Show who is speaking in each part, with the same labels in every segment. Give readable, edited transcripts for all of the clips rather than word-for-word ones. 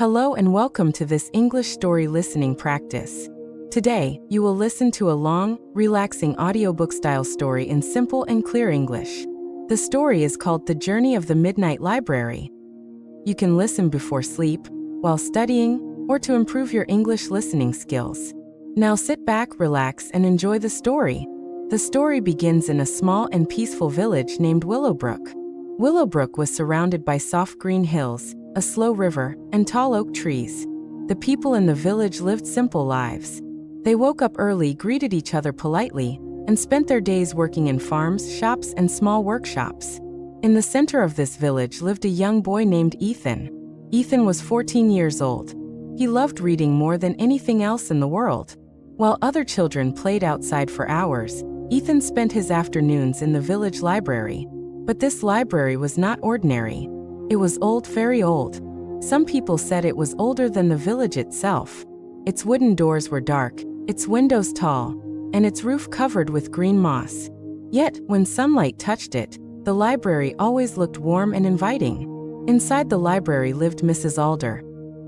Speaker 1: Hello and welcome to this English story listening practice. Today, you will listen to a long, relaxing audiobook-style story in simple and clear English. The story is called The Journey of the Midnight Library. You can listen before sleep, while studying, or to improve your English listening skills. Now sit back, relax, and enjoy the story. The story begins in a small and peaceful village named Willowbrook. Willowbrook was surrounded by soft green hills, a slow river, and tall oak trees. The people in the village lived simple lives. They woke up early, greeted each other politely, and spent their days working in farms, shops, and small workshops. In the center of this village lived a young boy named Ethan. Ethan was 14 years old. He loved reading more than anything else in the world. While other children played outside for hours, Ethan spent his afternoons in the village library. But this library was not ordinary. It was old, very old. Some people said it was older than the village itself. Its wooden doors were dark, its windows tall, and its roof covered with green moss. Yet, when sunlight touched it, the library always looked warm and inviting. Inside the library lived Mrs. Alder,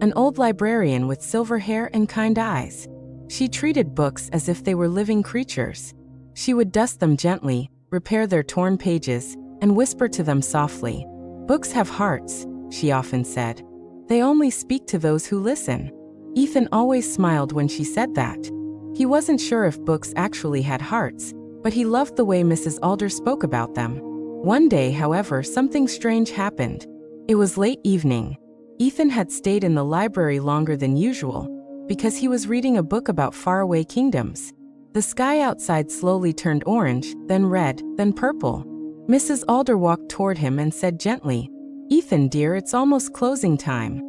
Speaker 1: an old librarian with silver hair and kind eyes. She treated books as if they were living creatures. She would dust them gently, repair their torn pages, and whisper to them softly. "Books have hearts," she often said. "They only speak to those who listen." Ethan always smiled when she said that. He wasn't sure if books actually had hearts, but he loved the way Mrs. Alder spoke about them. One day, however, something strange happened. It was late evening. Ethan had stayed in the library longer than usual because he was reading a book about faraway kingdoms. The sky outside slowly turned orange, then red, then purple. Mrs. Alder walked toward him and said gently, "Ethan dear, it's almost closing time."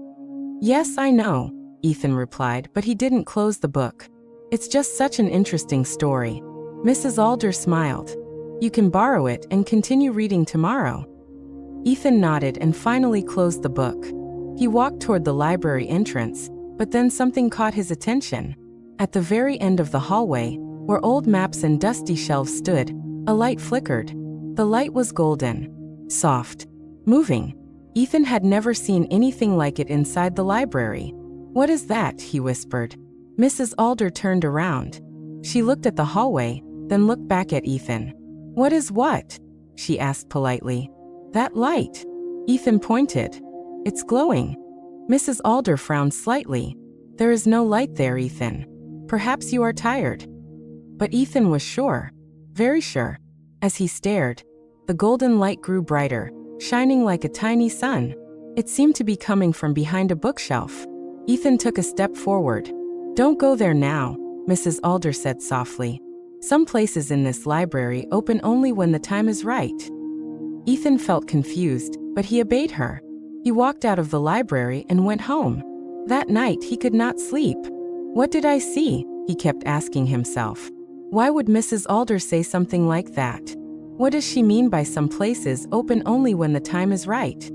Speaker 1: "Yes, I know," Ethan replied, but he didn't close the book. "It's just such an interesting story." Mrs. Alder smiled. "You can borrow it and continue reading tomorrow." Ethan nodded and finally closed the book. He walked toward the library entrance, but then something caught his attention. At the very end of the hallway, where old maps and dusty shelves stood, a light flickered. The light was golden, soft, moving. Ethan had never seen anything like it inside the library. "What is that?" he whispered. Mrs. Alder turned around. She looked at the hallway, then looked back at Ethan. "What is what?" she asked politely. "That light." Ethan pointed. "It's glowing." Mrs. Alder frowned slightly. "There is no light there, Ethan. Perhaps you are tired." But Ethan was sure, very sure. As he stared, the golden light grew brighter, shining like a tiny sun. It seemed to be coming from behind a bookshelf. Ethan took a step forward. "Don't go there now," Mrs. Alder said softly. "Some places in this library open only when the time is right." Ethan felt confused, but he obeyed her. He walked out of the library and went home. That night he could not sleep. "What did I see?" he kept asking himself. Why would Mrs. Alder say something like that? What does she mean by some places open only when the time is right?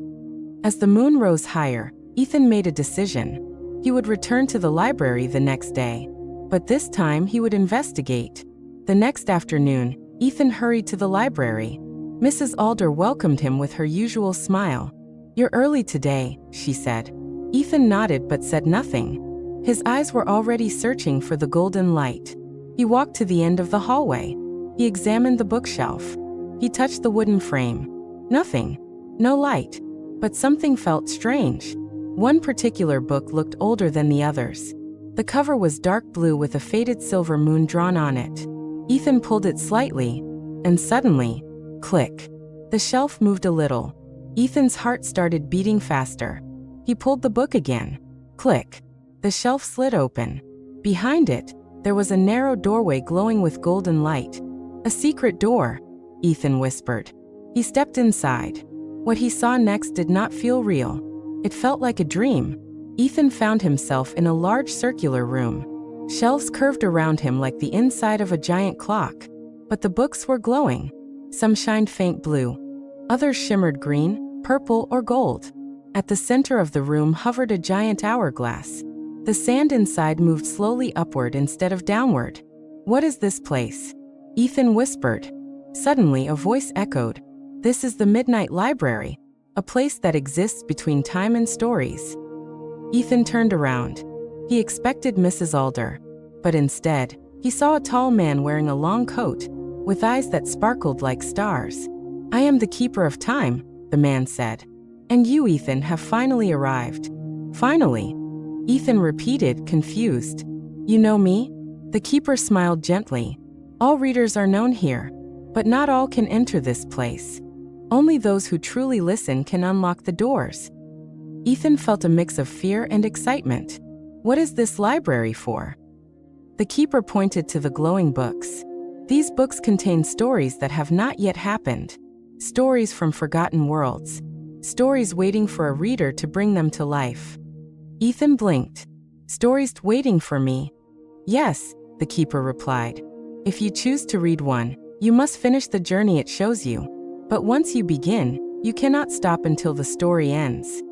Speaker 1: As the moon rose higher, Ethan made a decision. He would return to the library the next day, but this time he would investigate. The next afternoon, Ethan hurried to the library. Mrs. Alder welcomed him with her usual smile. "You're early today," she said. Ethan nodded but said nothing. His eyes were already searching for the golden light. He walked to the end of the hallway. He examined the bookshelf. He touched the wooden frame. Nothing. No light. But something felt strange. One particular book looked older than the others. The cover was dark blue with a faded silver moon drawn on it. Ethan pulled it slightly, and suddenly, click. The shelf moved a little. Ethan's heart started beating faster. He pulled the book again. Click. The shelf slid open. Behind it, there was a narrow doorway glowing with golden light. "A secret door," Ethan whispered. He stepped inside. What he saw next did not feel real. It felt like a dream. Ethan found himself in a large circular room. Shelves curved around him like the inside of a giant clock. But the books were glowing. Some shined faint blue. Others shimmered green, purple, or gold. At the center of the room hovered a giant hourglass. The sand inside moved slowly upward instead of downward. "What is this place?" Ethan whispered. Suddenly a voice echoed. "This is the Midnight Library, a place that exists between time and stories." Ethan turned around. He expected Mrs. Alder, but instead, he saw a tall man wearing a long coat, with eyes that sparkled like stars. "I am the keeper of time," the man said. "And you, Ethan, have finally arrived." "Finally?" Ethan repeated, confused. "You know me?" The keeper smiled gently. "All readers are known here, but not all can enter this place. Only those who truly listen can unlock the doors." Ethan felt a mix of fear and excitement. "What is this library for?" The keeper pointed to the glowing books. "These books contain stories that have not yet happened. Stories from forgotten worlds. Stories waiting for a reader to bring them to life." Ethan blinked. "Stories waiting for me?" "Yes," the keeper replied. "If you choose to read one, you must finish the journey it shows you. But once you begin, you cannot stop until the story ends."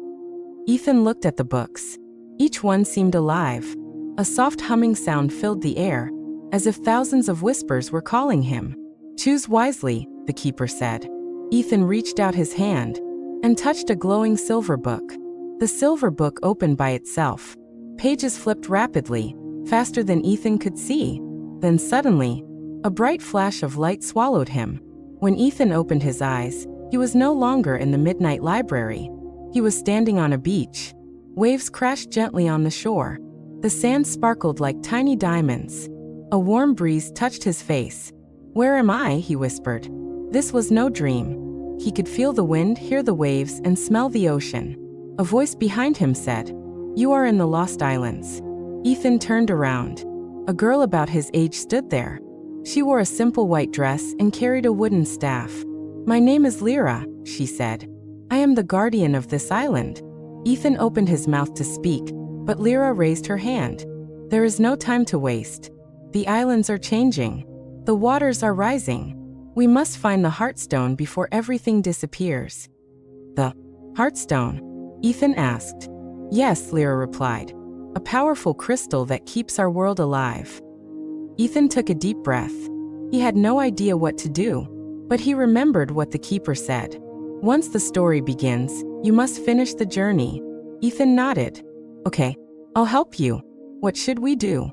Speaker 1: Ethan looked at the books. Each one seemed alive. A soft humming sound filled the air, as if thousands of whispers were calling him. "Choose wisely," the keeper said. Ethan reached out his hand and touched a glowing silver book. The silver book opened by itself. Pages flipped rapidly, faster than Ethan could see. Then suddenly, a bright flash of light swallowed him. When Ethan opened his eyes, he was no longer in the midnight library. He was standing on a beach. Waves crashed gently on the shore. The sand sparkled like tiny diamonds. A warm breeze touched his face. "Where am I?" he whispered. This was no dream. He could feel the wind, hear the waves, and smell the ocean. A voice behind him said, "You are in the Lost Islands." Ethan turned around. A girl about his age stood there. She wore a simple white dress and carried a wooden staff. "My name is Lyra," she said. "I am the guardian of this island." Ethan opened his mouth to speak, but Lyra raised her hand. "There is no time to waste. The islands are changing. The waters are rising. We must find the Heartstone before everything disappears." "The Heartstone?" Ethan asked. "Yes," Lyra replied. "A powerful crystal that keeps our world alive." Ethan took a deep breath. He had no idea what to do, but he remembered what the keeper said. "Once the story begins, you must finish the journey." Ethan nodded. "Okay, I'll help you. What should we do?"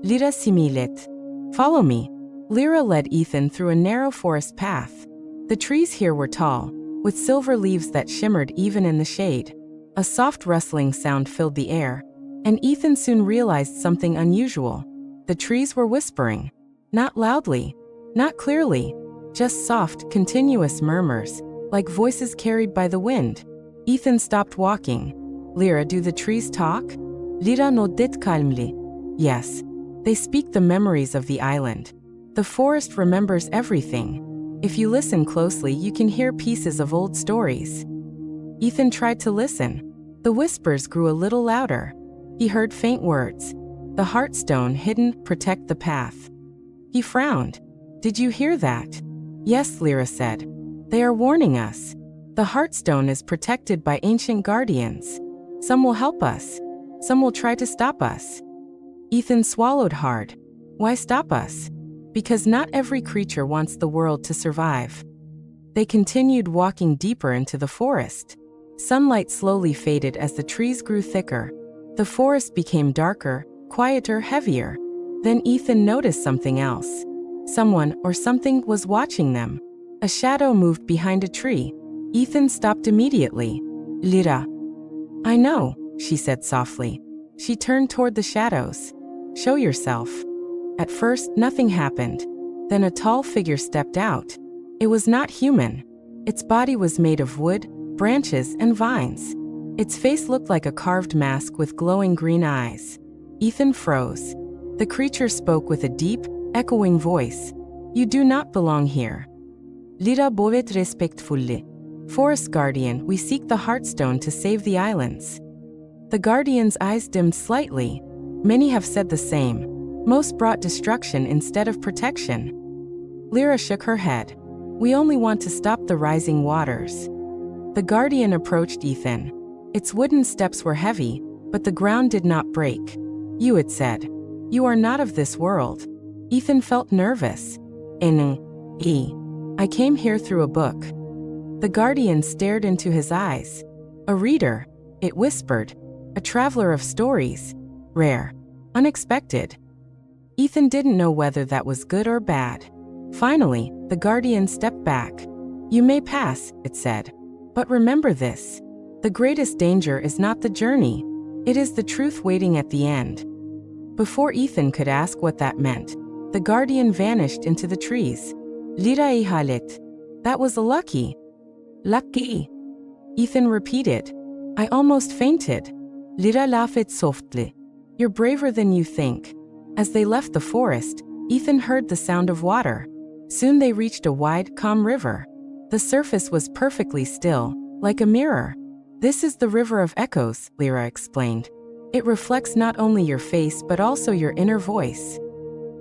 Speaker 1: "Lyra similet." "Follow me." Lyra led Ethan through a narrow forest path. The trees here were tall, with silver leaves that shimmered even in the shade. A soft rustling sound filled the air, and Ethan soon realized something unusual. The trees were whispering. Not loudly, not clearly, just soft, continuous murmurs, like voices carried by the wind. Ethan stopped walking. "Lyra, do the trees talk?" Lyra nodded calmly. "Yes. They speak the memories of the island. The forest remembers everything. If you listen closely, you can hear pieces of old stories." Ethan tried to listen. The whispers grew a little louder. He heard faint words. "The Heartstone hidden, protect the path." He frowned. "Did you hear that?" "Yes," Lyra said. "They are warning us. The Heartstone is protected by ancient guardians. Some will help us. Some will try to stop us." Ethan swallowed hard. "Why stop us?" "Because not every creature wants the world to survive." They continued walking deeper into the forest. Sunlight slowly faded as the trees grew thicker. The forest became darker, quieter, heavier. Then Ethan noticed something else. Someone or something was watching them. A shadow moved behind a tree. Ethan stopped immediately. "Lyra." "I know," she said softly. She turned toward the shadows. "Show yourself." At first, nothing happened. Then a tall figure stepped out. It was not human. Its body was made of wood, branches, and vines. Its face looked like a carved mask with glowing green eyes. Ethan froze. The creature spoke with a deep, echoing voice. "You do not belong here." "Lyra bovet respectfully." "Forest Guardian, we seek the Heartstone to save the islands." The Guardian's eyes dimmed slightly. Many have said the same. Most brought destruction instead of protection. Lyra shook her head. "We only want to stop the rising waters." The Guardian approached Ethan. Its wooden steps were heavy, but the ground did not break. "You," it said. "You are not of this world." Ethan felt nervous. I came here through a book." The Guardian stared into his eyes. "A reader," it whispered. A traveler of stories. Rare. Unexpected. Ethan didn't know whether that was good or bad. Finally, the guardian stepped back. You may pass, it said. But remember this. The greatest danger is not the journey. It is the truth waiting at the end. Before Ethan could ask what that meant, the guardian vanished into the trees. Lira ihalit. That was lucky. Lucky. Ethan repeated. I almost fainted. Lira lafit softly. You're braver than you think. As they left the forest, Ethan heard the sound of water. Soon they reached a wide, calm river. The surface was perfectly still, like a mirror. This is the river of echoes, Lyra explained. It reflects not only your face but also your inner voice.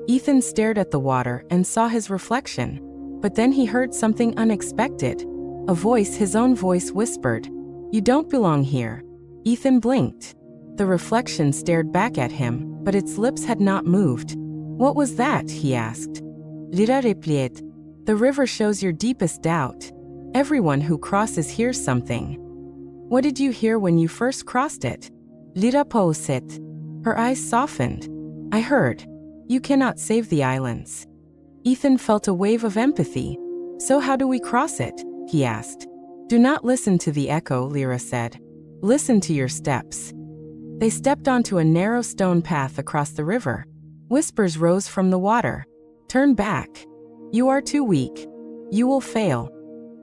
Speaker 1: Ethan stared at the water and saw his reflection. But then he heard something unexpected. A voice, his own voice, whispered, You don't belong here. Ethan blinked. The reflection stared back at him, but its lips had not moved. What was that? He asked. Lyra replied, The river shows your deepest doubt. Everyone who crosses hears something. What did you hear when you first crossed it? Lyra pauset. Her eyes softened. I heard. You cannot save the islands. Ethan felt a wave of empathy. So how do we cross it? He asked. Do not listen to the echo, Lyra said. Listen to your steps. They stepped onto a narrow stone path across the river. Whispers rose from the water. Turn back. You are too weak. You will fail.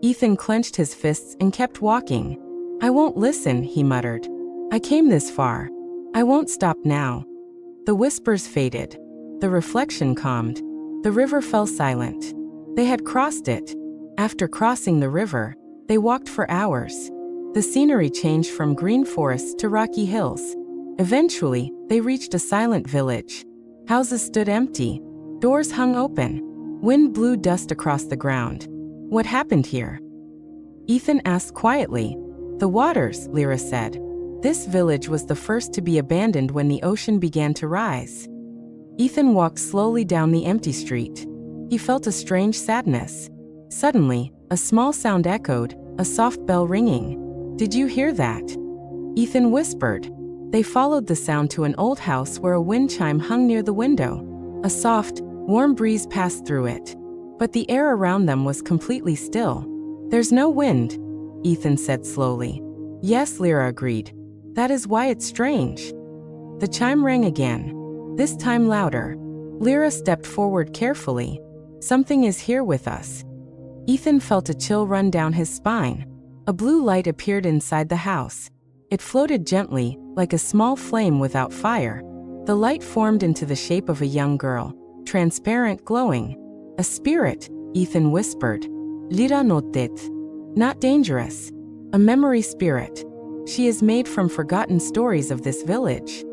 Speaker 1: Ethan clenched his fists and kept walking. I won't listen, he muttered. I came this far. I won't stop now. The whispers faded. The reflection calmed. The river fell silent. They had crossed it. After crossing the river, they walked for hours. The scenery changed from green forests to rocky hills. Eventually, they reached a silent village. Houses stood empty. Doors hung open. Wind blew dust across the ground. What happened here? Ethan asked quietly. The waters, Lyra said. This village was the first to be abandoned when the ocean began to rise. Ethan walked slowly down the empty street. He felt a strange sadness. Suddenly, a small sound echoed, a soft bell ringing. Did you hear that? Ethan whispered. They followed the sound to an old house where a wind chime hung near the window. A soft, warm breeze passed through it. But the air around them was completely still. There's no wind, Ethan said slowly. Yes, Lyra agreed. That is why it's strange. The chime rang again. This time louder. Lyra stepped forward carefully. Something is here with us. Ethan felt a chill run down his spine. A blue light appeared inside the house. It floated gently, like a small flame without fire. The light formed into the shape of a young girl, transparent, glowing. A spirit, Ethan whispered. Lyra notet. Not dangerous. A memory spirit. She is made from forgotten stories of this village.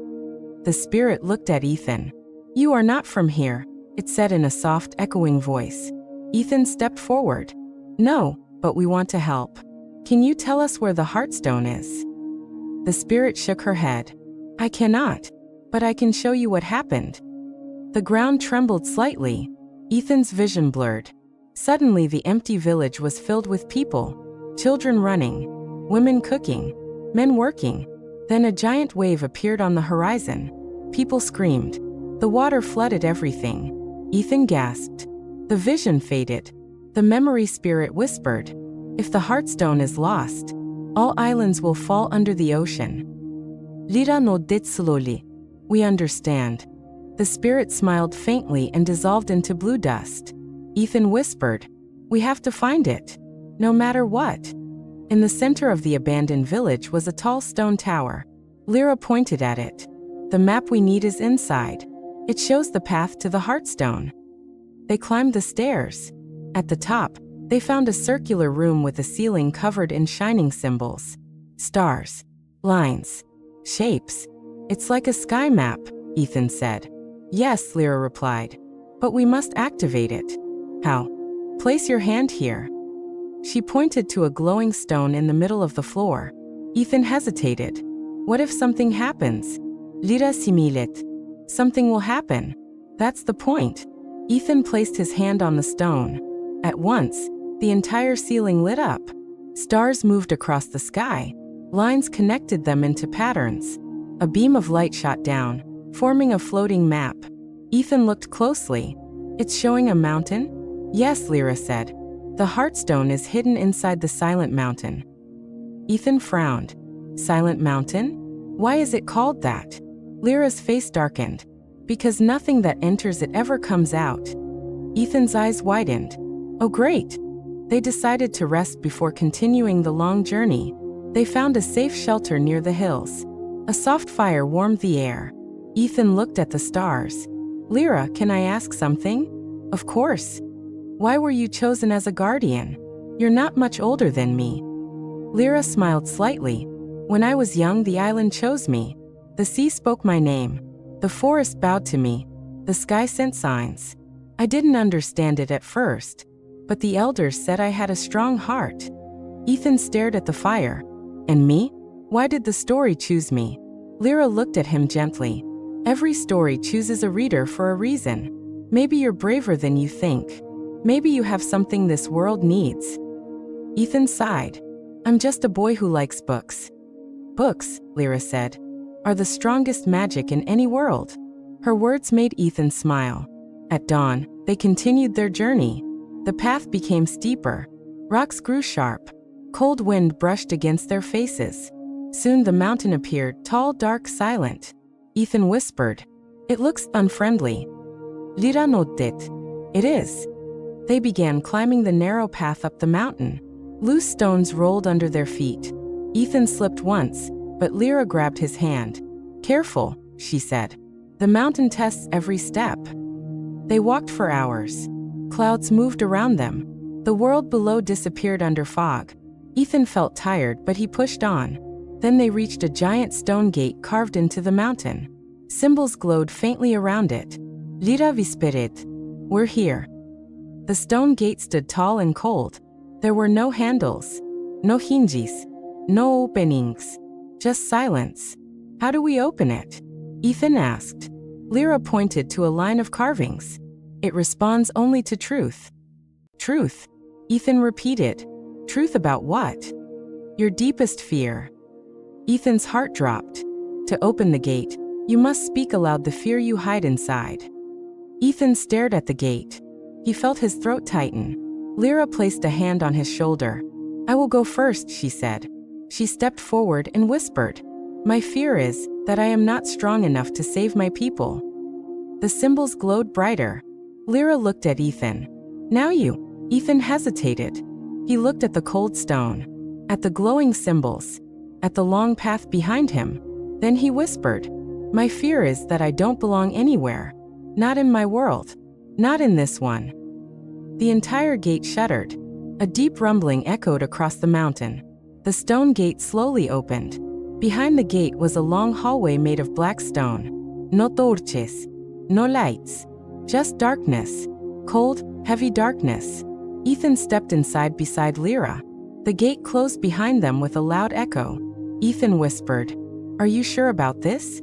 Speaker 1: The spirit looked at Ethan. You are not from here, it said in a soft, echoing voice. Ethan stepped forward. No, but we want to help. Can you tell us where the Heartstone is? The spirit shook her head. I cannot, but I can show you what happened. The ground trembled slightly. Ethan's vision blurred. Suddenly the empty village was filled with people. Children running, women cooking, men working. Then a giant wave appeared on the horizon. People screamed. The water flooded everything. Ethan gasped. The vision faded. The memory spirit whispered, If the Heartstone is lost, all islands will fall under the ocean. Lyra nodded slowly. We understand. The spirit smiled faintly and dissolved into blue dust. Ethan whispered, We have to find it, no matter what. In the center of the abandoned village was a tall stone tower. Lyra pointed at it. The map we need is inside. It shows the path to the Heartstone. They climbed the stairs. At the top, they found a circular room with a ceiling covered in shining symbols. Stars, lines, shapes. It's like a sky map, Ethan said. Yes, Lyra replied. But we must activate it. How? Place your hand here. She pointed to a glowing stone in the middle of the floor. Ethan hesitated. What if something happens? Lyra similet. Something will happen. That's the point. Ethan placed his hand on the stone. At once, the entire ceiling lit up. Stars moved across the sky. Lines connected them into patterns. A beam of light shot down, forming a floating map. Ethan looked closely. It's showing a mountain? Yes, Lyra said. The Heartstone is hidden inside the Silent Mountain. Ethan frowned. Silent Mountain? Why is it called that? Lyra's face darkened. Because nothing that enters it ever comes out. Ethan's eyes widened. Oh great! They decided to rest before continuing the long journey. They found a safe shelter near the hills. A soft fire warmed the air. Ethan looked at the stars. Lyra, can I ask something? Of course. Why were you chosen as a guardian? You're not much older than me. Lyra smiled slightly. When I was young, the island chose me. The sea spoke my name. The forest bowed to me. The sky sent signs. I didn't understand it at first, but the elders said I had a strong heart. Ethan stared at the fire. And me? Why did the story choose me? Lyra looked at him gently. Every story chooses a reader for a reason. Maybe you're braver than you think. Maybe you have something this world needs. Ethan sighed. I'm just a boy who likes books. Books, Lyra said, are the strongest magic in any world. Her words made Ethan smile. At dawn, they continued their journey. The path became steeper. Rocks grew sharp. Cold wind brushed against their faces. Soon the mountain appeared, tall, dark, silent. Ethan whispered, "It looks unfriendly." Lyra nodded. "It is." They began climbing the narrow path up the mountain. Loose stones rolled under their feet. Ethan slipped once, but Lyra grabbed his hand. "Careful," she said. "The mountain tests every step." They walked for hours. Clouds moved around them. The world below disappeared under fog. Ethan felt tired, but he pushed on. Then they reached a giant stone gate carved into the mountain. Symbols glowed faintly around it. Lyra whispered, "We're here." The stone gate stood tall and cold. There were no handles, no hinges, no openings, just silence. "How do we open it?" Ethan asked. Lyra pointed to a line of carvings. "It responds only to truth." "Truth?" Ethan repeated. "Truth about what?" "Your deepest fear." Ethan's heart dropped. To open the gate, you must speak aloud the fear you hide inside. Ethan stared at the gate. He felt his throat tighten. Lyra placed a hand on his shoulder. "I will go first," she said. She stepped forward and whispered, "My fear is that I am not strong enough to save my people." The symbols glowed brighter. Lyra looked at Ethan. "Now you." Ethan hesitated. He looked at the cold stone, at the glowing symbols, at the long path behind him. Then he whispered, "My fear is that I don't belong anywhere. Not in my world. Not in this one." The entire gate shuddered. A deep rumbling echoed across the mountain. The stone gate slowly opened. Behind the gate was a long hallway made of black stone. No torches, no lights, just darkness. Cold, heavy darkness. Ethan stepped inside beside Lyra. The gate closed behind them with a loud echo. Ethan whispered, "Are you sure about this?"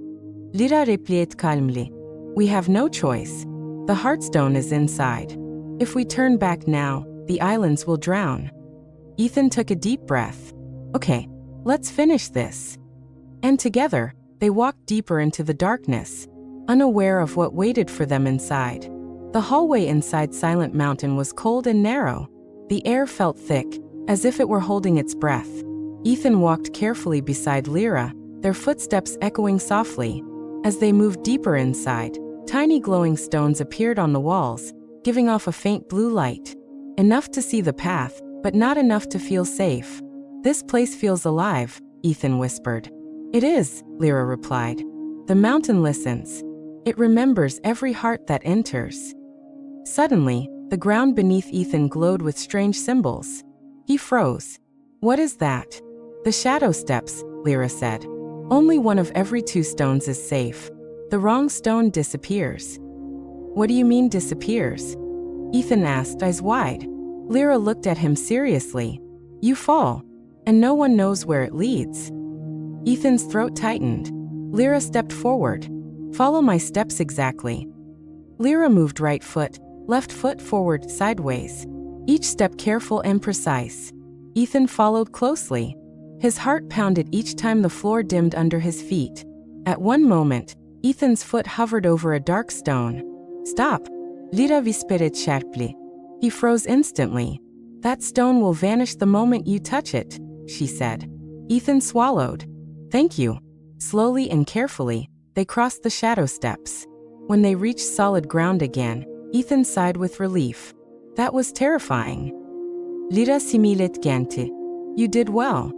Speaker 1: Lyra replied calmly, "We have no choice. The Heartstone is inside. If we turn back now, the islands will drown." Ethan took a deep breath. "Okay, let's finish this." And together, they walked deeper into the darkness, unaware of what waited for them inside. The hallway inside Silent Mountain was cold and narrow. The air felt thick, as if it were holding its breath. Ethan walked carefully beside Lyra, their footsteps echoing softly. As they moved deeper inside, tiny glowing stones appeared on the walls, giving off a faint blue light. Enough to see the path, but not enough to feel safe. "This place feels alive," Ethan whispered. "It is," Lyra replied. "The mountain listens. It remembers every heart that enters." Suddenly, the ground beneath Ethan glowed with strange symbols. He froze. "What is that?" "The shadow steps," Lyra said. "Only one of every 2 stones is safe. The wrong stone disappears." "What do you mean disappears?" Ethan asked, eyes wide. Lyra looked at him seriously. "You fall, and no one knows where it leads." Ethan's throat tightened. Lyra stepped forward. "Follow my steps exactly." Lyra moved right foot, left foot forward, sideways. Each step careful and precise. Ethan followed closely. His heart pounded each time the floor dimmed under his feet. At one moment, Ethan's foot hovered over a dark stone. Stop! Lyra whispered sharply. He froze instantly. That stone will vanish the moment you touch it, she said. Ethan swallowed. Thank you. Slowly and carefully, they crossed the shadow steps. When they reached solid ground again, Ethan sighed with relief. That was terrifying. Lyra similet gente. You did well.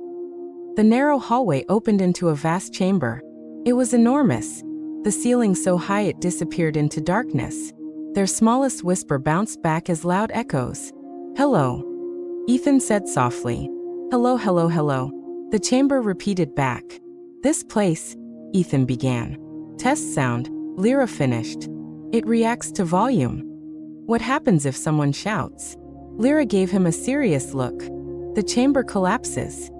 Speaker 1: The narrow hallway opened into a vast chamber. It was enormous, the ceiling so high it disappeared into darkness. Their smallest whisper bounced back as loud echoes. Hello, Ethan said softly. Hello, hello, hello. The chamber repeated back. This place, Ethan began. Test sound, Lyra finished. It reacts to volume. What happens if someone shouts? Lyra gave him a serious look. The chamber collapses.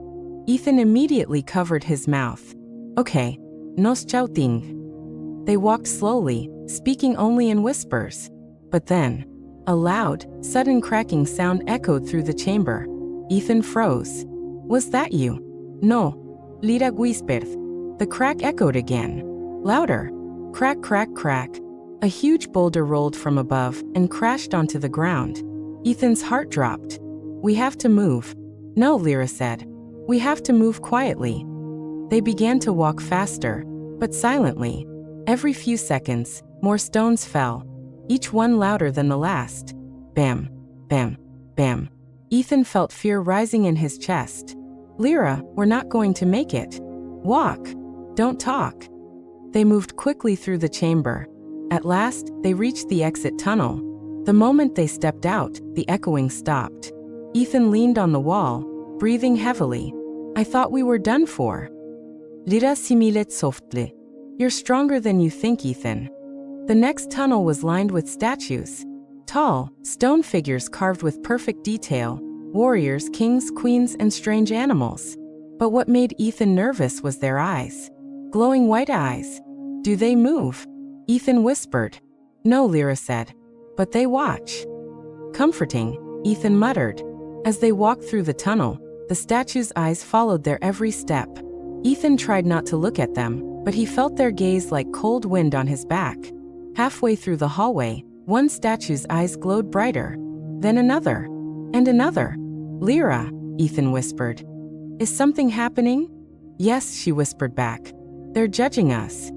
Speaker 1: Ethan immediately covered his mouth. Okay, no shouting. They walked slowly, speaking only in whispers. But then, a loud, sudden cracking sound echoed through the chamber. Ethan froze. Was that you? No, Lyra whispered. The crack echoed again. Louder. Crack, crack, crack. A huge boulder rolled from above and crashed onto the ground. Ethan's heart dropped. We have to move. No, Lyra said. We have to move quietly. They began to walk faster, but silently. Every few seconds, more stones fell, each one louder than the last. Bam, bam, bam. Ethan felt fear rising in his chest. Lyra, we're not going to make it. Walk. Don't talk. They moved quickly through the chamber. At last, they reached the exit tunnel. The moment they stepped out, the echoing stopped. Ethan leaned on the wall, breathing heavily. I thought we were done for. Lyra similet softly. You're stronger than you think, Ethan. The next tunnel was lined with statues. Tall, stone figures carved with perfect detail, warriors, kings, queens, and strange animals. But what made Ethan nervous was their eyes. Glowing white eyes. Do they move? Ethan whispered. No, Lyra said. But they watch. Comforting, Ethan muttered. As they walked through the tunnel, the statues' eyes followed their every step. Ethan tried not to look at them, but he felt their gaze like cold wind on his back. Halfway through the hallway, one statue's eyes glowed brighter. Then another. And another. Lyra, Ethan whispered. Is something happening? Yes, she whispered back. They're judging us.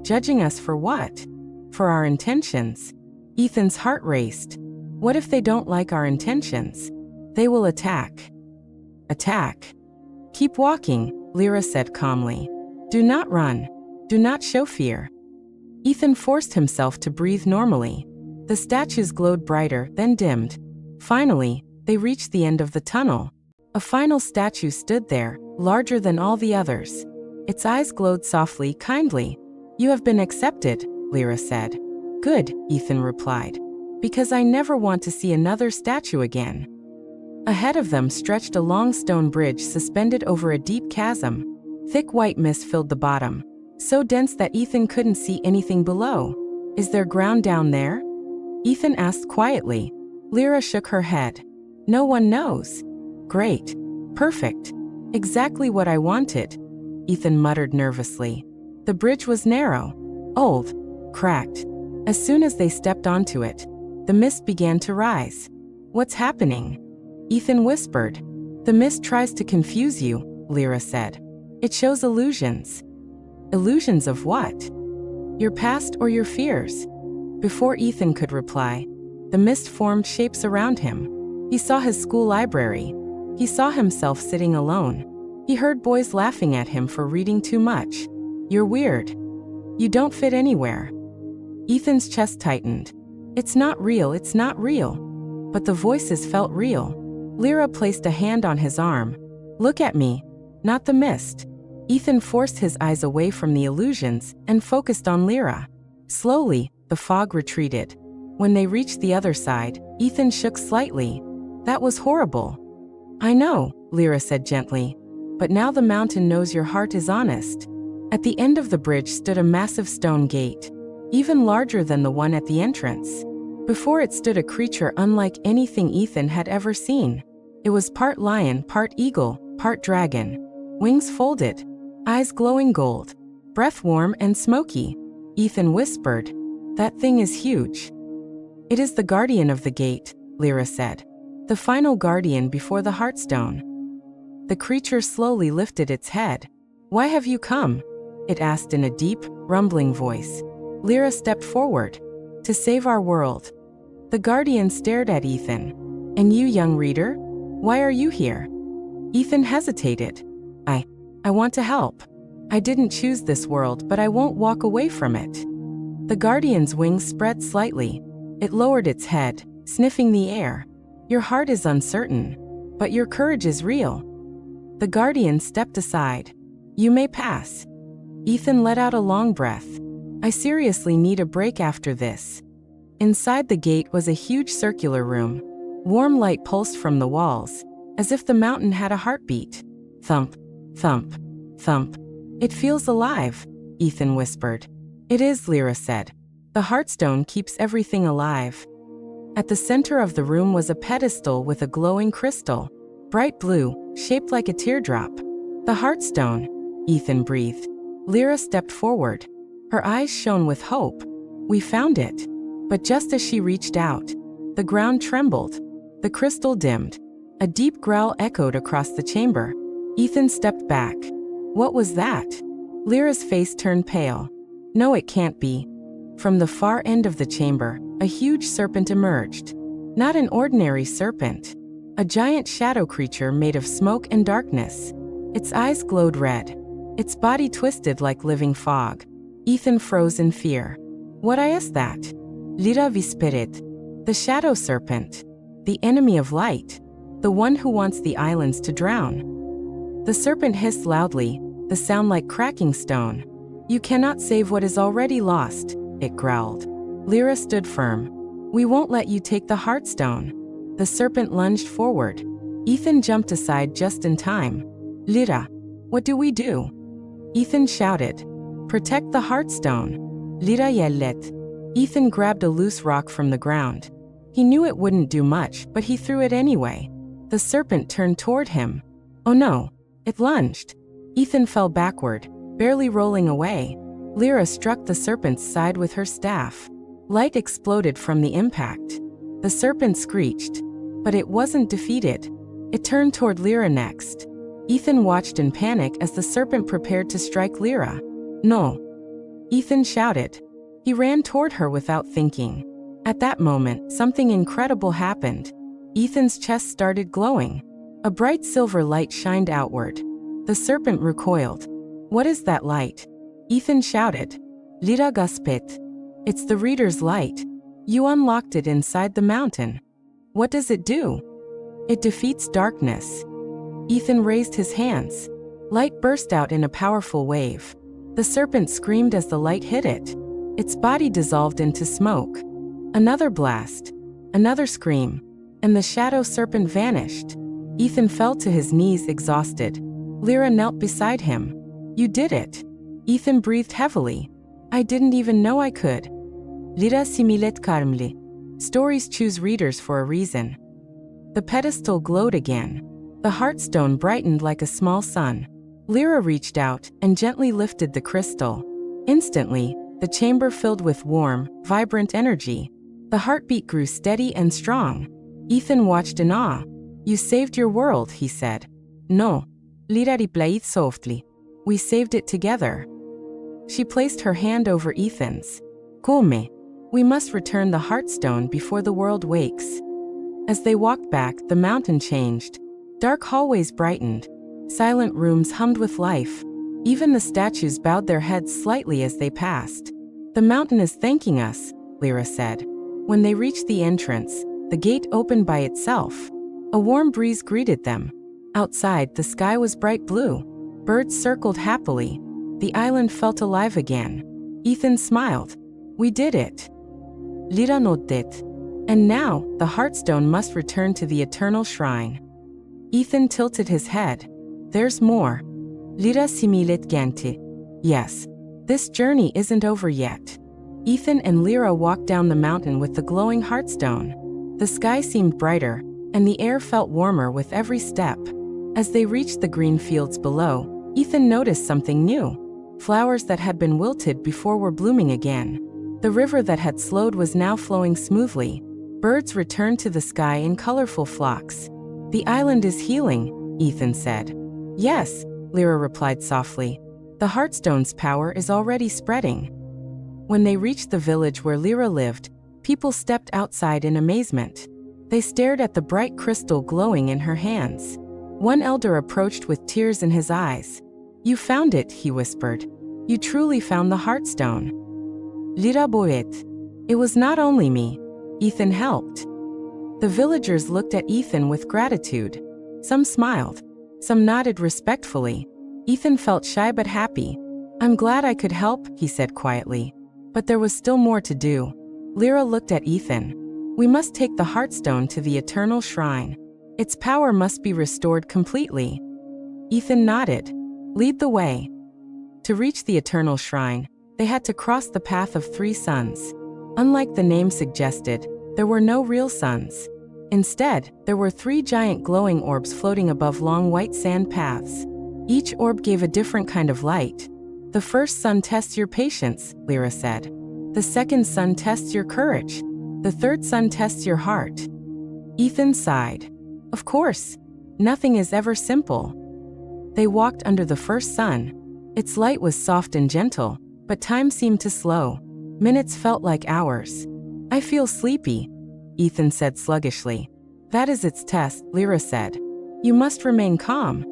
Speaker 1: Judging us for what? For our intentions. Ethan's heart raced. What if they don't like our intentions? They will attack. Attack. Keep walking, Lyra said calmly. Do not run. Do not show fear. Ethan forced himself to breathe normally. The statues glowed brighter, then dimmed. Finally, they reached the end of the tunnel. A final statue stood there, larger than all the others. Its eyes glowed softly, kindly. You have been accepted, Lyra said. Good, Ethan replied. Because I never want to see another statue again. Ahead of them stretched a long stone bridge suspended over a deep chasm. Thick white mist filled the bottom, so dense that Ethan couldn't see anything below. Is there ground down there? Ethan asked quietly. Lyra shook her head. No one knows. Great. Perfect. Exactly what I wanted. Ethan muttered nervously. The bridge was narrow, old, cracked. As soon as they stepped onto it, the mist began to rise. What's happening? Ethan whispered. The mist tries to confuse you, Lyra said. It shows illusions. Illusions of what? Your past or your fears? Before Ethan could reply, the mist formed shapes around him. He saw his school library. He saw himself sitting alone. He heard boys laughing at him for reading too much. You're weird. You don't fit anywhere. Ethan's chest tightened. It's not real, it's not real. But the voices felt real. Lyra placed a hand on his arm. Look at me, not the mist. Ethan forced his eyes away from the illusions and focused on Lyra. Slowly, the fog retreated. When they reached the other side, Ethan shook slightly. That was horrible. I know, Lyra said gently. But now the mountain knows your heart is honest. At the end of the bridge stood a massive stone gate, even larger than the one at the entrance. Before it stood a creature unlike anything Ethan had ever seen. It was part lion, part eagle, part dragon. Wings folded, eyes glowing gold, breath warm and smoky. Ethan whispered, "That thing is huge." "It is the guardian of the gate," Lyra said. "The final guardian before the Heartstone." The creature slowly lifted its head. "Why have you come?" it asked in a deep, rumbling voice. Lyra stepped forward. "To save our world." The guardian stared at Ethan. "And you, young reader? Why are you here?" Ethan hesitated. I want to help. I didn't choose this world, but I won't walk away from it." The guardian's wings spread slightly. It lowered its head, sniffing the air. "Your heart is uncertain, but your courage is real." The guardian stepped aside. "You may pass." Ethan let out a long breath. "I seriously need a break after this." Inside the gate was a huge circular room. Warm light pulsed from the walls, as if the mountain had a heartbeat. Thump, thump, thump. "It feels alive," Ethan whispered. "It is," Lyra said. "The Heartstone keeps everything alive." At the center of the room was a pedestal with a glowing crystal, bright blue, shaped like a teardrop. "The Heartstone," Ethan breathed. Lyra stepped forward. Her eyes shone with hope. "We found it." But just as she reached out, the ground trembled. The crystal dimmed. A deep growl echoed across the chamber. Ethan stepped back. What was that? Lyra's face turned pale. "No, it can't be." From the far end of the chamber, a huge serpent emerged. Not an ordinary serpent. A giant shadow creature made of smoke and darkness. Its eyes glowed red. Its body twisted like living fog. Ethan froze in fear. "What is that?" Lyra whispered. "The shadow serpent. The enemy of light. The one who wants the islands to drown." The serpent hissed loudly, the sound like cracking stone. "You cannot save what is already lost," it growled. Lyra stood firm. "We won't let you take the Heartstone." The serpent lunged forward. Ethan jumped aside just in time. "Lyra, what do we do?" Ethan shouted. "Protect the Heartstone." Lyra yelled. Ethan grabbed a loose rock from the ground. He knew it wouldn't do much, but he threw it anyway. The serpent turned toward him. Oh no, it lunged. Ethan fell backward, barely rolling away. Lyra struck the serpent's side with her staff. Light exploded from the impact. The serpent screeched, but it wasn't defeated. It turned toward Lyra next. Ethan watched in panic as the serpent prepared to strike Lyra. "No!" Ethan shouted. He ran toward her without thinking. At that moment, something incredible happened. Ethan's chest started glowing. A bright silver light shined outward. The serpent recoiled. "What is that light?" Ethan shouted. "Lyra gaspet. It's the reader's light. You unlocked it inside the mountain." "What does it do?" "It defeats darkness." Ethan raised his hands. Light burst out in a powerful wave. The serpent screamed as the light hit it. Its body dissolved into smoke. Another blast. Another scream. And the shadow serpent vanished. Ethan fell to his knees exhausted. Lyra knelt beside him. "You did it." Ethan breathed heavily. "I didn't even know I could." Lyra similet karmli. Stories choose readers for a reason. The pedestal glowed again. The Heartstone brightened like a small sun. Lyra reached out and gently lifted the crystal. Instantly, the chamber filled with warm, vibrant energy. The heartbeat grew steady and strong. Ethan watched in awe. "You saved your world," he said. "No." Lyra replied softly. "We saved it together." She placed her hand over Ethan's. "Come. We must return the Heartstone before the world wakes." As they walked back, the mountain changed. Dark hallways brightened. Silent rooms hummed with life. Even the statues bowed their heads slightly as they passed. "The mountain is thanking us," Lyra said. When they reached the entrance, the gate opened by itself. A warm breeze greeted them. Outside, the sky was bright blue. Birds circled happily. The island felt alive again. Ethan smiled. "We did it." Lyra nodded. "And now, the Heartstone must return to the eternal shrine." Ethan tilted his head. "There's more." Lyra similet ganti. "Yes. This journey isn't over yet." Ethan and Lyra walked down the mountain with the glowing Heartstone. The sky seemed brighter, and the air felt warmer with every step. As they reached the green fields below, Ethan noticed something new. Flowers that had been wilted before were blooming again. The river that had slowed was now flowing smoothly. Birds returned to the sky in colorful flocks. "The island is healing," Ethan said. "Yes," Lyra replied softly. "The Heartstone's power is already spreading." When they reached the village where Lyra lived, people stepped outside in amazement. They stared at the bright crystal glowing in her hands. One elder approached with tears in his eyes. "You found it," he whispered. "You truly found the Heartstone." Lyra boit. It was not only me. Ethan helped. The villagers looked at Ethan with gratitude. Some smiled. Some nodded respectfully. Ethan felt shy but happy. "I'm glad I could help," he said quietly. But there was still more to do. Lyra looked at Ethan. "We must take the Heartstone to the Eternal Shrine. Its power must be restored completely." Ethan nodded. "Lead the way." To reach the Eternal Shrine, they had to cross the path of 3 suns. Unlike the name suggested, there were no real suns. Instead, there were 3 giant glowing orbs floating above long white sand paths. Each orb gave a different kind of light. "The first sun tests your patience," Lyra said. "The second sun tests your courage. The third sun tests your heart." Ethan sighed. Of course, nothing is ever simple. They walked under the first sun. Its light was soft and gentle, but time seemed to slow. Minutes felt like hours. "I feel sleepy," Ethan said sluggishly. "That is its test," Lyra said. "You must remain calm."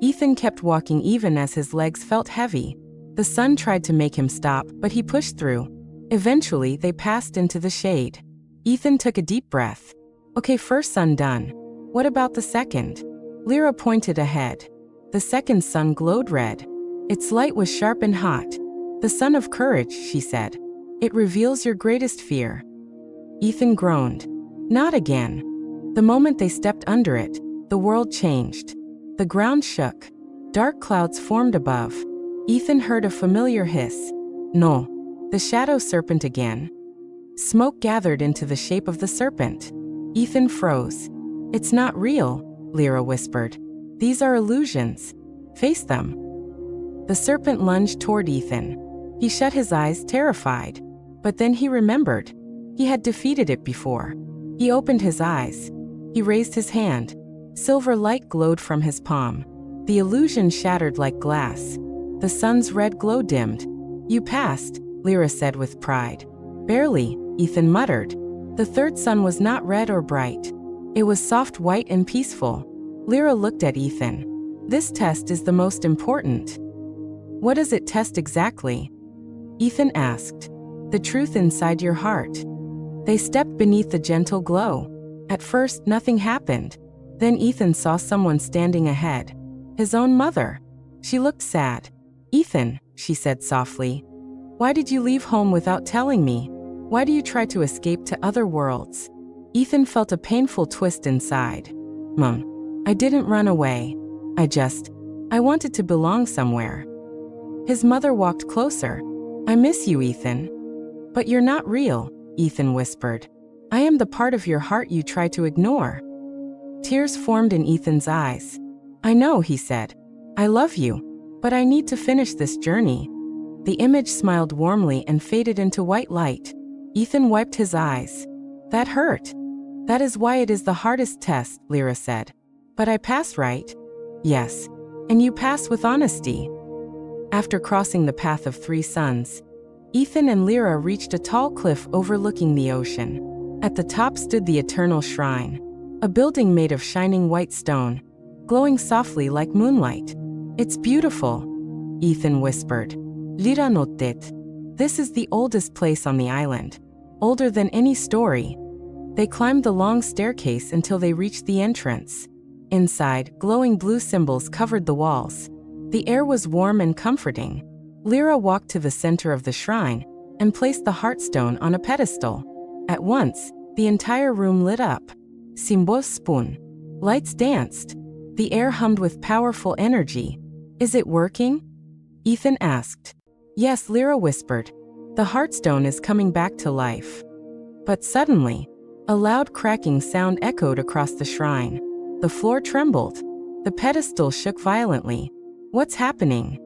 Speaker 1: Ethan kept walking even as his legs felt heavy. The sun tried to make him stop, but he pushed through. Eventually, they passed into the shade. Ethan took a deep breath. "Okay, first sun done. What about the second?" Lyra pointed ahead. The second sun glowed red. Its light was sharp and hot. "The sun of courage," she said. "It reveals your greatest fear." Ethan groaned. "Not again." The moment they stepped under it, the world changed. The ground shook. Dark clouds formed above. Ethan heard a familiar hiss. "No." The shadow serpent again. Smoke gathered into the shape of the serpent. Ethan froze. "It's not real," Lyra whispered. "These are illusions. Face them." The serpent lunged toward Ethan. He shut his eyes, terrified. But then he remembered. He had defeated it before. He opened his eyes. He raised his hand. Silver light glowed from his palm. The illusion shattered like glass. The sun's red glow dimmed. "You passed," Lyra said with pride. "Barely," Ethan muttered. The third sun was not red or bright. It was soft white and peaceful. Lyra looked at Ethan. "This test is the most important." "What does it test exactly?" Ethan asked. "The truth inside your heart." They stepped beneath the gentle glow. At first, nothing happened. Then Ethan saw someone standing ahead. His own mother. She looked sad. "Ethan," she said softly, "why did you leave home without telling me? Why do you try to escape to other worlds?" Ethan felt a painful twist inside. "Mom, I didn't run away. I wanted to belong somewhere." His mother walked closer. "I miss you, Ethan." "But you're not real," Ethan whispered. "I am the part of your heart you try to ignore." Tears formed in Ethan's eyes. "I know," he said. "I love you. But I need to finish this journey." The image smiled warmly and faded into white light. Ethan wiped his eyes. "That hurt." "That is why it is the hardest test," Lyra said. "But I pass, right?" "Yes. And you pass with honesty." After crossing the path of 3 suns, Ethan and Lyra reached a tall cliff overlooking the ocean. At the top stood the Eternal Shrine, a building made of shining white stone, glowing softly like moonlight. "It's beautiful," Ethan whispered. "Lyra notet. This is the oldest place on the island, older than any story." They climbed the long staircase until they reached the entrance. Inside, glowing blue symbols covered the walls. The air was warm and comforting. Lyra walked to the center of the shrine and placed the Heartstone on a pedestal. At once, the entire room lit up. Simbos spoon. Lights danced. The air hummed with powerful energy. "Is it working?" Ethan asked. "Yes," Lyra whispered. "The Heartstone is coming back to life." But suddenly, a loud cracking sound echoed across the shrine. The floor trembled. The pedestal shook violently. "What's happening?"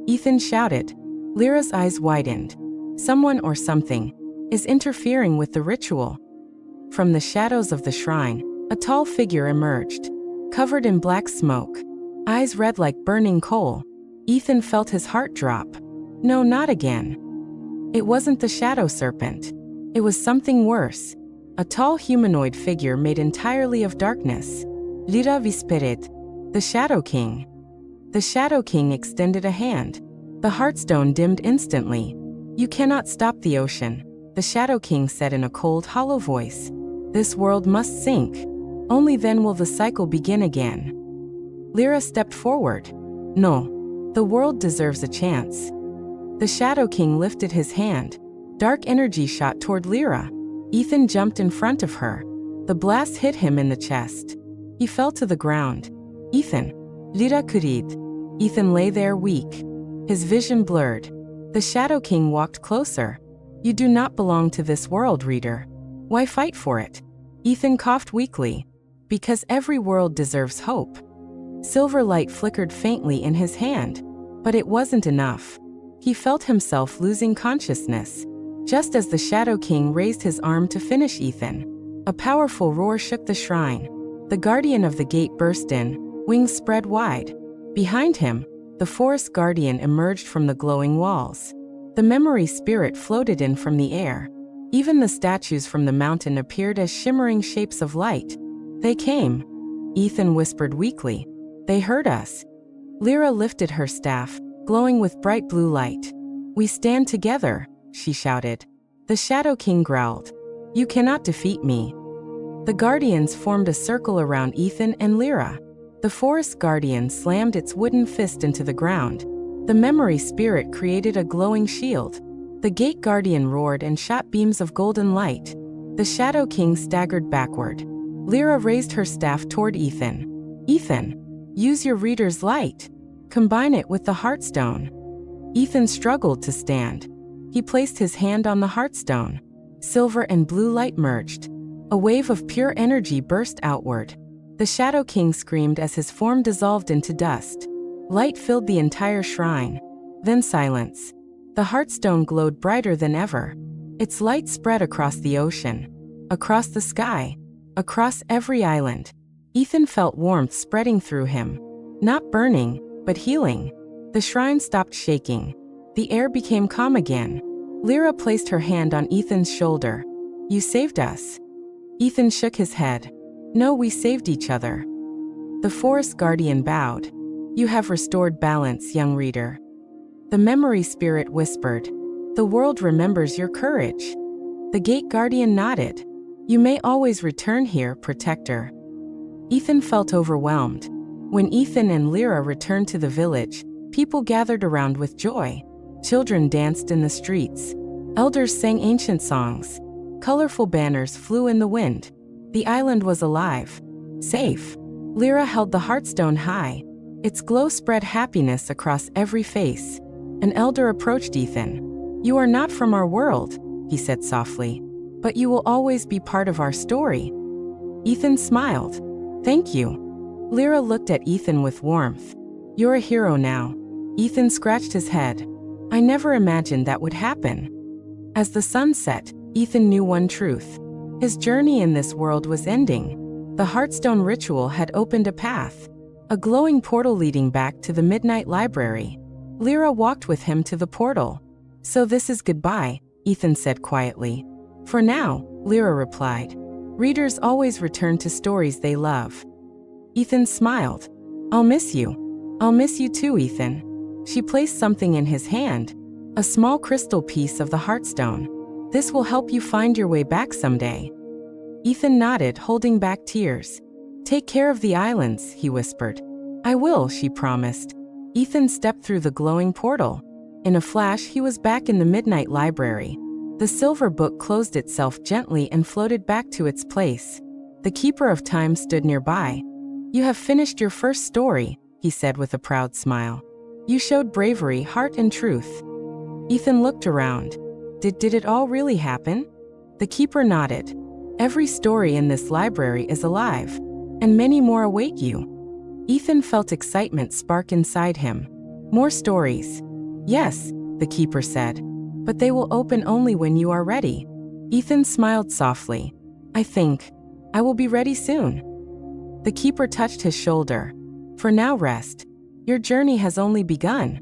Speaker 1: Ethan shouted. Lyra's eyes widened. Someone or something is interfering with the ritual. From the shadows of the shrine, a tall figure emerged, covered in black smoke, eyes red like burning coal. Ethan felt his heart drop. No, not again. It wasn't the shadow serpent. It was something worse. A tall humanoid figure made entirely of darkness. Lyra Vispirit, the Shadow King. The Shadow King extended a hand. The heartstone dimmed instantly. You cannot stop the ocean, the Shadow King said in a cold, hollow voice. This world must sink. Only then will the cycle begin again. Lyra stepped forward. No, the world deserves a chance. The Shadow King lifted his hand. Dark energy shot toward Lyra. Ethan jumped in front of her. The blast hit him in the chest. He fell to the ground. Ethan. Lyra kurid. Ethan lay there weak. His vision blurred. The Shadow King walked closer. You do not belong to this world, reader. Why fight for it? Ethan coughed weakly. Because every world deserves hope. Silver light flickered faintly in his hand. But it wasn't enough. He felt himself losing consciousness. Just as the Shadow King raised his arm to finish Ethan, a powerful roar shook the shrine. The guardian of the gate burst in, wings spread wide. Behind him, the forest guardian emerged from the glowing walls. The memory spirit floated in from the air. Even the statues from the mountain appeared as shimmering shapes of light. They came. Ethan whispered weakly. They heard us. Lyra lifted her staff, glowing with bright blue light. We stand together, she shouted. The Shadow King growled. You cannot defeat me. The guardians formed a circle around Ethan and Lyra. The forest guardian slammed its wooden fist into the ground. The memory spirit created a glowing shield. The gate guardian roared and shot beams of golden light. The Shadow King staggered backward. Lyra raised her staff toward Ethan. Ethan, use your reader's light. Combine it with the heartstone. Ethan struggled to stand. He placed his hand on the heartstone. Silver and blue light merged. A wave of pure energy burst outward. The Shadow King screamed as his form dissolved into dust. Light filled the entire shrine. Then silence. The heartstone glowed brighter than ever. Its light spread across the ocean, across the sky, across every island. Ethan felt warmth spreading through him. Not burning, but healing. The shrine stopped shaking. The air became calm again. Lyra placed her hand on Ethan's shoulder. You saved us. Ethan shook his head. No, we saved each other. The forest guardian bowed. You have restored balance, young reader. The memory spirit whispered. The world remembers your courage. The gate guardian nodded. You may always return here, protector. Ethan felt overwhelmed. When Ethan and Lyra returned to the village, people gathered around with joy. Children danced in the streets. Elders sang ancient songs. Colorful banners flew in the wind. The island was alive. Safe. Lyra held the heartstone high. Its glow spread happiness across every face. An elder approached Ethan. You are not from our world, he said softly. But you will always be part of our story. Ethan smiled. Thank you. Lyra looked at Ethan with warmth. You're a hero now. Ethan scratched his head. I never imagined that would happen. As the sun set, Ethan knew one truth. His journey in this world was ending. The Heartstone ritual had opened a path. A glowing portal leading back to the Midnight Library. Lyra walked with him to the portal. So this is goodbye, Ethan said quietly. For now, Lyra replied. Readers always return to stories they love. Ethan smiled. I'll miss you. I'll miss you too, Ethan. She placed something in his hand. A small crystal piece of the Heartstone. This will help you find your way back someday. Ethan nodded, holding back tears. Take care of the islands, he whispered. I will, she promised. Ethan stepped through the glowing portal. In a flash, he was back in the Midnight Library. The silver book closed itself gently and floated back to its place. The Keeper of Time stood nearby. You have finished your first story, he said with a proud smile. You showed bravery, heart, and truth. Ethan looked around. Did it all really happen? The keeper nodded. Every story in this library is alive, and many more await you. Ethan felt excitement spark inside him. More stories, Yes, the keeper said. But they will open only when you are ready. Ethan smiled softly. I think I will be ready soon. The keeper touched his shoulder. For now, rest. Your journey has only begun.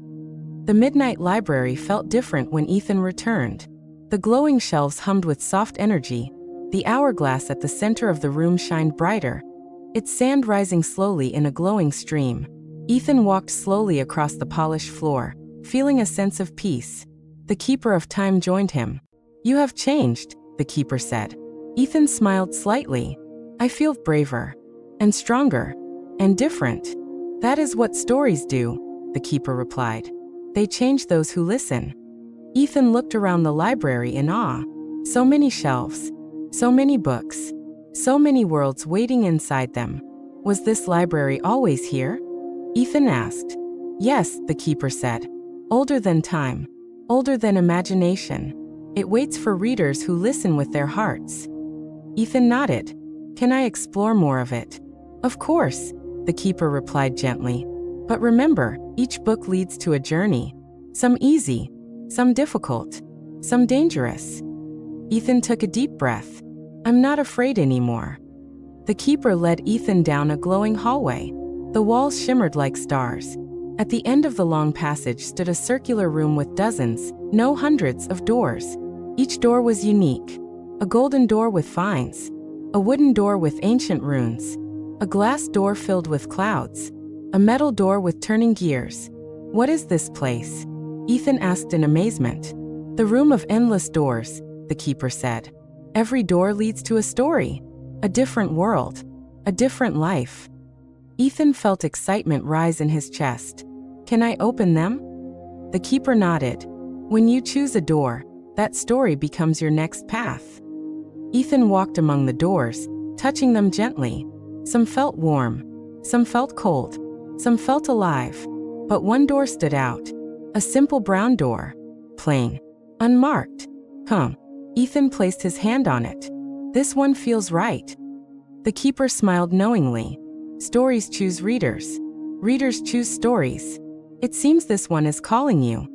Speaker 1: The midnight library felt different when Ethan returned. The glowing shelves hummed with soft energy. The hourglass at the center of the room shined brighter, its sand rising slowly in a glowing stream. Ethan walked slowly across the polished floor, feeling a sense of peace. The keeper of time joined him. You have changed, the keeper said. Ethan smiled slightly. I feel braver, and stronger, and different. That is what stories do, the keeper replied. They change those who listen. Ethan looked around the library in awe. So many shelves, so many books, so many worlds waiting inside them. Was this library always here? Ethan asked. Yes, the keeper said. Older than time, older than imagination. It waits for readers who listen with their hearts. Ethan nodded. Can I explore more of it? Of course, the keeper replied gently. But remember, each book leads to a journey. Some easy, some difficult, some dangerous. Ethan took a deep breath. I'm not afraid anymore. The keeper led Ethan down a glowing hallway. The walls shimmered like stars. At the end of the long passage stood a circular room with dozens, no hundreds, of doors. Each door was unique. A golden door with vines, a wooden door with ancient runes, a glass door filled with clouds, a metal door with turning gears. What is this place? Ethan asked in amazement. The room of endless doors, the keeper said. Every door leads to a story, a different world, a different life. Ethan felt excitement rise in his chest. Can I open them? The keeper nodded. When you choose a door, that story becomes your next path. Ethan walked among the doors, touching them gently. Some felt warm, some felt cold, some felt alive. But one door stood out. A simple brown door. Plain. Unmarked. Come. Ethan placed his hand on it. This one feels right. The keeper smiled knowingly. Stories choose readers. Readers choose stories. It seems this one is calling you.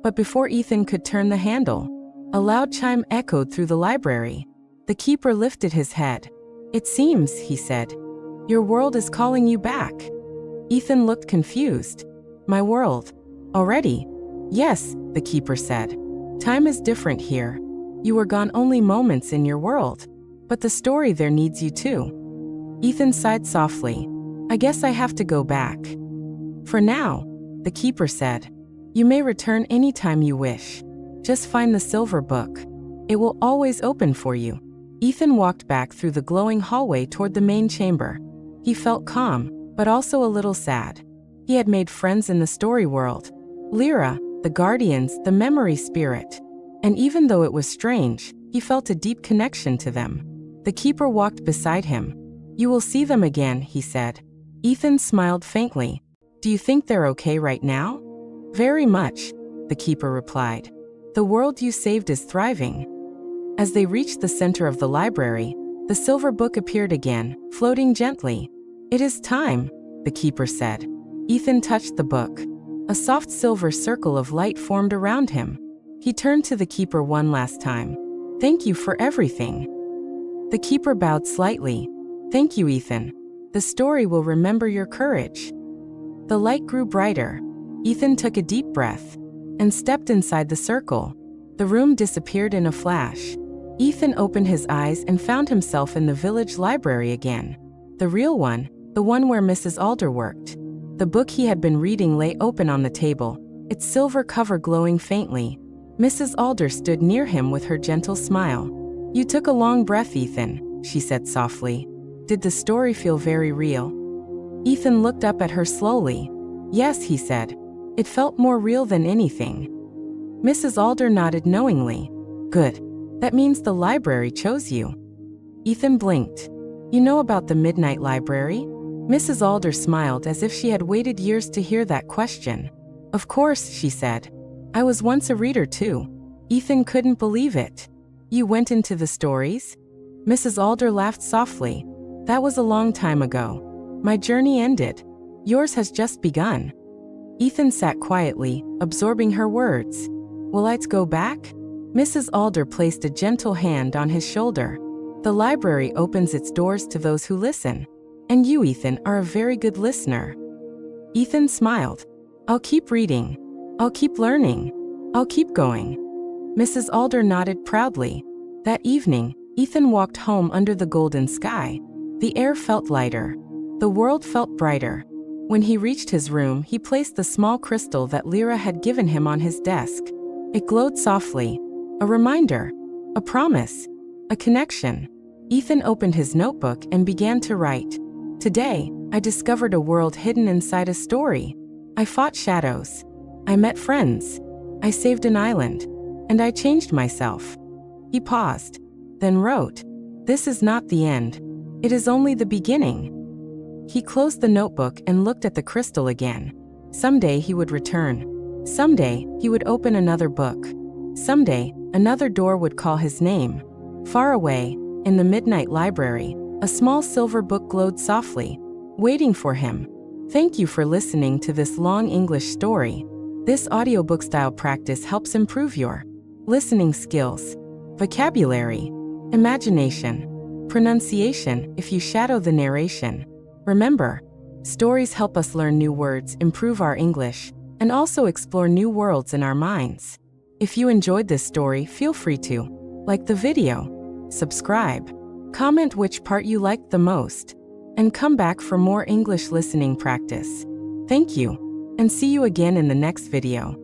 Speaker 1: But before Ethan could turn the handle, a loud chime echoed through the library. The keeper lifted his head. It seems, he said, your world is calling you back. Ethan looked confused. My world? Already? Yes, the keeper said. Time is different here. You were gone only moments in your world. But the story there needs you too. Ethan sighed softly. I guess I have to go back. For now, the keeper said. You may return anytime you wish. Just find the silver book. It will always open for you. Ethan walked back through the glowing hallway toward the main chamber. He felt calm, but also a little sad. He had made friends in the story world. Lyra, the guardians, the memory spirit. And even though it was strange, he felt a deep connection to them. The keeper walked beside him. You will see them again, he said. Ethan smiled faintly. Do you think they're okay right now? Very much, the keeper replied. The world you saved is thriving. As they reached the center of the library, the silver book appeared again, floating gently. It is time, the keeper said. Ethan touched the book. A soft silver circle of light formed around him. He turned to the keeper one last time. Thank you for everything. The keeper bowed slightly. Thank you, Ethan. The story will remember your courage. The light grew brighter. Ethan took a deep breath and stepped inside the circle. The room disappeared in a flash. Ethan opened his eyes and found himself in the village library again. The real one, the one where Mrs. Alder worked. The book he had been reading lay open on the table, its silver cover glowing faintly. Mrs. Alder stood near him with her gentle smile. You took a long breath, Ethan, she said softly. Did the story feel very real? Ethan looked up at her slowly. Yes, he said. It felt more real than anything. Mrs. Alder nodded knowingly. Good. That means the library chose you. Ethan blinked. You know about the Midnight Library? Mrs. Alder smiled as if she had waited years to hear that question. Of course, she said. I was once a reader too. Ethan couldn't believe it. You went into the stories? Mrs. Alder laughed softly. That was a long time ago. My journey ended. Yours has just begun. Ethan sat quietly, absorbing her words. "Will I go back?" Mrs. Alder placed a gentle hand on his shoulder. "The library opens its doors to those who listen. And you, Ethan, are a very good listener." Ethan smiled. "I'll keep reading. I'll keep learning. I'll keep going." Mrs. Alder nodded proudly. That evening, Ethan walked home under the golden sky. The air felt lighter. The world felt brighter. When he reached his room, he placed the small crystal that Lyra had given him on his desk. It glowed softly. A reminder. A promise. A connection. Ethan opened his notebook and began to write. "Today, I discovered a world hidden inside a story. I fought shadows. I met friends. I saved an island. And I changed myself." He paused, then wrote, "This is not the end. It is only the beginning." He closed the notebook and looked at the crystal again. Someday he would return. Someday he would open another book. Someday, another door would call his name. Far away, in the midnight library, a small silver book glowed softly, waiting for him. Thank you for listening to this long English story. This audiobook-style practice helps improve your listening skills, vocabulary, imagination, pronunciation if you shadow the narration. Remember, stories help us learn new words, improve our English, and also explore new worlds in our minds. If you enjoyed this story, feel free to like the video, subscribe, comment which part you liked the most, and come back for more English listening practice. Thank you, and see you again in the next video.